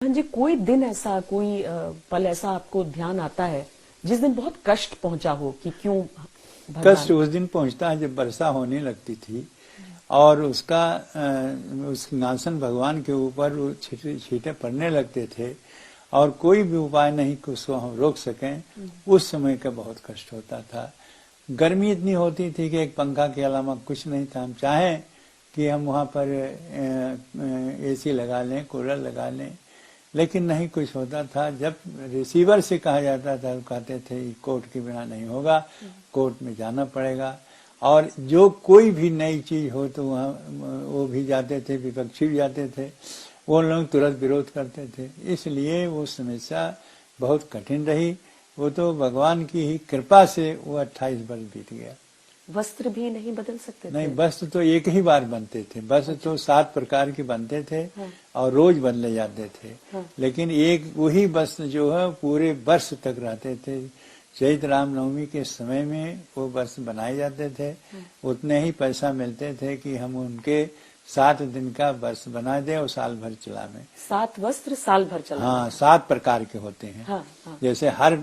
हाँ जी, कोई दिन ऐसा, कोई पल ऐसा आपको ध्यान आता है जिस दिन बहुत कष्ट पहुंचा हो कि क्यों कष्ट भगवान? उस दिन पहुंचता है जब वर्षा होने लगती थी और उसका उस सिंहासन भगवान के ऊपर वो छींटे पड़ने लगते थे और कोई भी उपाय नहीं कि उसको हम रोक सकें। उस समय का बहुत कष्ट होता था। गर्मी इतनी होती थी कि एक पंखा के अलावा कुछ नहीं था। हम चाहें कि हम वहाँ पर एसी लगा लें, कूलर लगा लें, लेकिन नहीं कुछ होता था। जब रिसीवर से कहा जाता था, कहते थे कोर्ट के बिना नहीं होगा, कोर्ट में जाना पड़ेगा। और जो कोई भी नई चीज हो तो वहाँ वो भी जाते थे, विपक्षी भी जाते थे, वो लोग तुरंत विरोध करते थे। इसलिए वो समस्या बहुत कठिन रही। वो तो भगवान की ही कृपा से वो 28 वर्ष बीत गया। वस्त्र भी नहीं बदल सकते थे? नहीं, वस्त्र तो एक ही बार बनते थे। वस्त्र तो 7 प्रकार के बनते थे और रोज बदले जाते थे। लेकिन एक वही वस्त्र जो है पूरे वर्ष तक रहते थे। चैत्र रामनवमी के समय में वो वस्त्र बनाए जाते थे। उतने ही पैसा मिलते थे कि हम उनके 7 दिन का वस्त्र बना दे और साल भर चला में। 7 वस्त्र साल भर चला? हाँ, 7 प्रकार के होते हैं। हाँ, हाँ। जैसे हर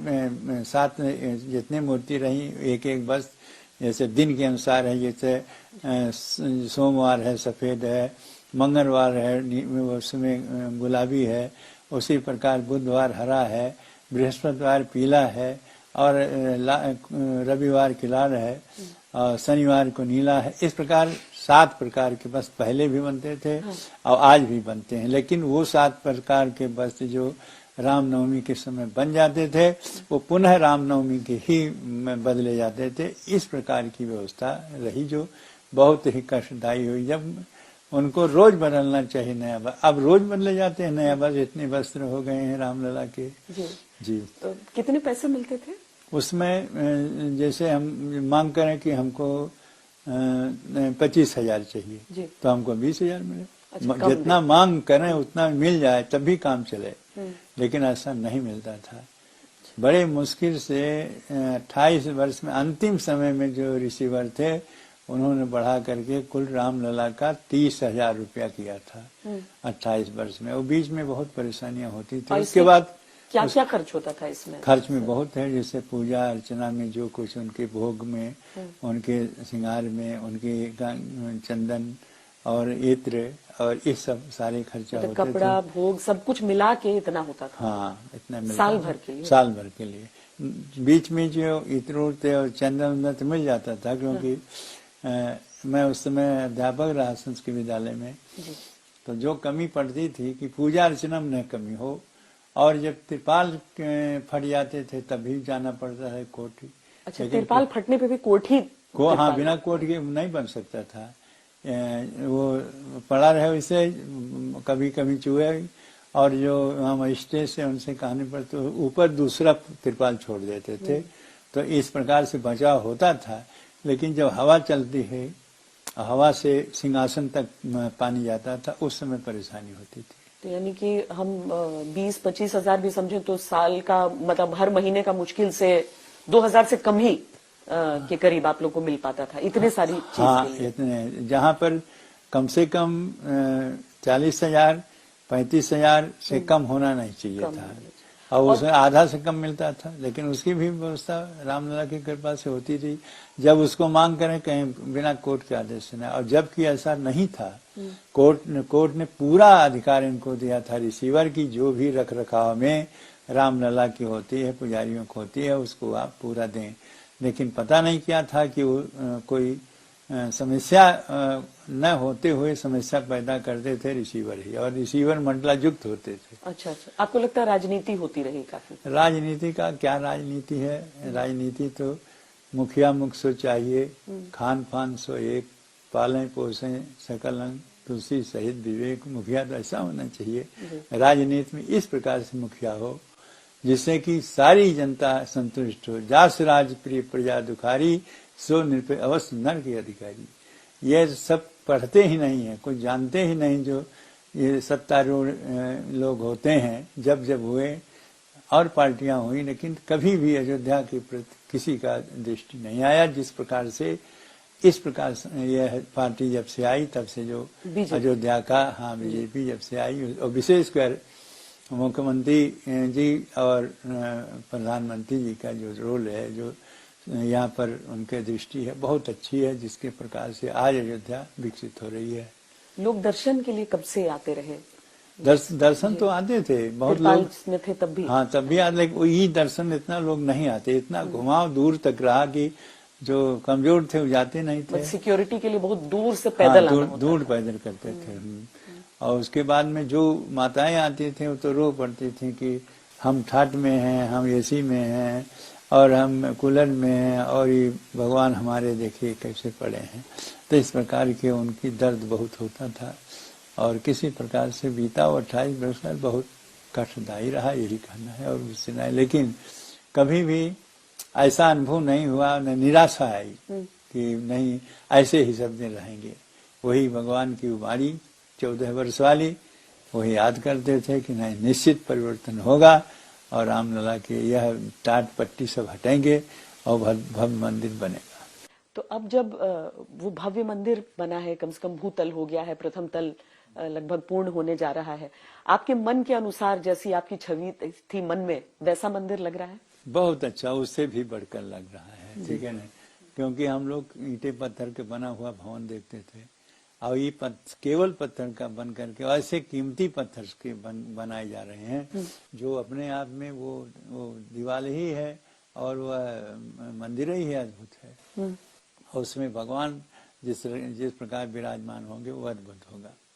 7 जितने मूर्ति रही, एक एक वस्त्र जैसे दिन के अनुसार है। जैसे सोमवार है सफेद है, मंगलवार है उसमें गुलाबी है, उसी प्रकार बुधवार हरा है, बृहस्पतिवार पीला है और रविवार की लाल है और शनिवार को नीला है। इस प्रकार 7 प्रकार के वस्त्र पहले भी बनते थे और आज भी बनते हैं। लेकिन वो 7 प्रकार के वस्त्र जो रामनवमी के समय बन जाते थे वो पुनः रामनवमी के ही में बदले जाते थे। इस प्रकार की व्यवस्था रही जो बहुत ही कष्टदायी हुई। जब उनको रोज बदलना चाहिए नया वस्त्र, अब रोज बदले जाते हैं नया वस्त्र। इतने वस्त्र हो गए हैं रामलला के। जी। तो कितने पैसे मिलते थे उसमें? जैसे हम मांग करें कि हमको 25,000 चाहिए तो हमको 20,000 मिले। अच्छा, जितना मांग करें उतना मिल जाए तभी काम चले। लेकिन ऐसा नहीं मिलता था। बड़े मुश्किल से 28 वर्ष में अंतिम समय में जो रिसीवर थे उन्होंने बढ़ा करके कुल रामलला का 30,000 रुपया किया था 28 वर्ष में। और बीच में बहुत परेशानियां होती थी। उसके बाद क्या क्या खर्च होता था इसमें? खर्च में बहुत है। जैसे पूजा अर्चना में जो कुछ उनके भोग में, उनके श्रृंगार में, उनके चंदन और इत्र और ये सब सारे खर्चा होते थे। कपड़ा भोग सब कुछ मिला के इतना होता था? हाँ, इतना मिलता साल भर के लिए? साल भर के लिए। बीच में जो इत्र उड़ते और चंदन तो मिल जाता था क्योंकि मैं उस समय अध्यापक रहा संस्कृत विद्यालय में। तो जो कमी पड़ती थी कि पूजा अर्चना में न कमी हो, और जब तिरपाल फट जाते थे तभी जाना पड़ता है कोठी। अच्छा, तिरपाल फटने पे भी कोठी? हाँ, बिना कोट के नहीं बन सकता था। वो पड़ा रहे वैसे कभी कभी चूहे और जो हम स्टेज से उनसे कहने पर तो ऊपर दूसरा तिरपाल छोड़ देते थे। तो इस प्रकार से बचाव होता था। लेकिन जब हवा चलती है, हवा से सिंहासन तक पानी जाता था, उस समय परेशानी होती थी। तो यानी कि हम 20-25 हजार भी समझे तो साल का मतलब हर महीने का मुश्किल से 2,000 से कम ही के करीब आप लोग को मिल पाता था इतने सारी चीज। हाँ, इतने। जहाँ पर कम से कम 40,000 35,000 से कम होना नहीं चाहिए था और उसमें आधा से कम मिलता था। लेकिन उसकी भी व्यवस्था रामलला की कृपा से होती थी। जब उसको मांग करें कहीं बिना कोर्ट के आदेश से नहीं। और जबकि ऐसा नहीं था, कोर्ट ने पूरा अधिकार इनको दिया था। रिसीवर की जो भी रख रखाव में रामलला की होती है, पुजारियों को होती है, उसको आप पूरा दें। लेकिन पता नहीं क्या था कि वो कोई समस्या न होते हुए समस्या पैदा करते थे रिसीवर ही, और रिसीवर मंडलायुक्त होते थे। अच्छा अच्छा, आपको लगता है राजनीति होती रही काफी? राजनीति का क्या राजनीति है? राजनीति तो मुखिया मुख सो चाहिए, खान पान सो एक, पालें पोसें सकल अंग, तुलसी सहित विवेक। मुखिया तो ऐसा होना चाहिए राजनीति में, इस प्रकार से मुखिया हो जिससे कि सारी जनता संतुष्ट हो। जास राज प्रिय प्रजा दुखारी, सो निरपय अवश्य नर के अधिकारी। ये सब पढ़ते ही नहीं है, कुछ जानते ही नहीं। जो ये सत्तारूढ़ लोग होते हैं, जब जब हुए और पार्टियां हुई, लेकिन कभी भी अयोध्या के प्रति किसी का दृष्टि नहीं आया। जिस प्रकार से इस प्रकार से यह पार्टी जब से आई तब से जो अयोध्या का, हाँ, बीजेपी जब से आई, और विशेषकर मुख्यमंत्री जी और प्रधानमंत्री जी का जो रोल है, जो यहाँ पर उनके दृष्टि है, बहुत अच्छी है, जिसके प्रकार से आज अयोध्या विकसित हो रही है। लोग दर्शन के लिए कब से आते रहे? दर्शन तो आते थे बहुत तिरपाल लोग, में थे तब भी? हाँ तब भी आते, लेकिन वही दर्शन इतना लोग नहीं आते, इतना घुमाव दूर तक रहा कि जो कमजोर थे वो जाते नहीं थे। सिक्योरिटी के लिए बहुत दूर से हाँ, पैदल आना होता दूर था। पैदल करते थे। और उसके बाद में जो माताएं आती थी वो तो रो पड़ती थी कि हम ठाट में हैं, हम एसी में हैं और हम कूलर में हैं और ये भगवान हमारे देखिए कैसे पड़े हैं। तो इस प्रकार के उनकी दर्द बहुत होता था और किसी प्रकार से बीता 28 वर्ष में बहुत कष्टदायी रहा, यही कहना है और उससे नहीं। लेकिन कभी भी ऐसा अनुभव नहीं हुआ, न निराशा आई कि नहीं ऐसे ही सब दिन रहेंगे। वही भगवान की उबारी 14 वर्ष वाली वही याद करते थे कि नहीं निश्चित परिवर्तन होगा और रामलला के यह टाट पट्टी सब हटेंगे और भव्य मंदिर बनेगा। तो अब जब वो भव्य मंदिर बना है, कम से कम भूतल हो गया है, प्रथम तल लगभग पूर्ण होने जा रहा है, आपके मन के अनुसार जैसी आपकी छवि थी मन में वैसा मंदिर लग रहा है? बहुत अच्छा, उससे भी बढ़कर लग रहा है, ठीक है ना। क्योंकि हम लोग ईंटे पत्थर के बना हुआ भवन देखते थे और ये केवल पत्थर का बन करके ऐसे कीमती पत्थर के बनाए जा रहे हैं जो अपने आप में वो दीवार ही है और वह मंदिर ही है, अद्भुत है। और उसमें भगवान जिस प्रकार विराजमान होंगे वो अद्भुत होगा।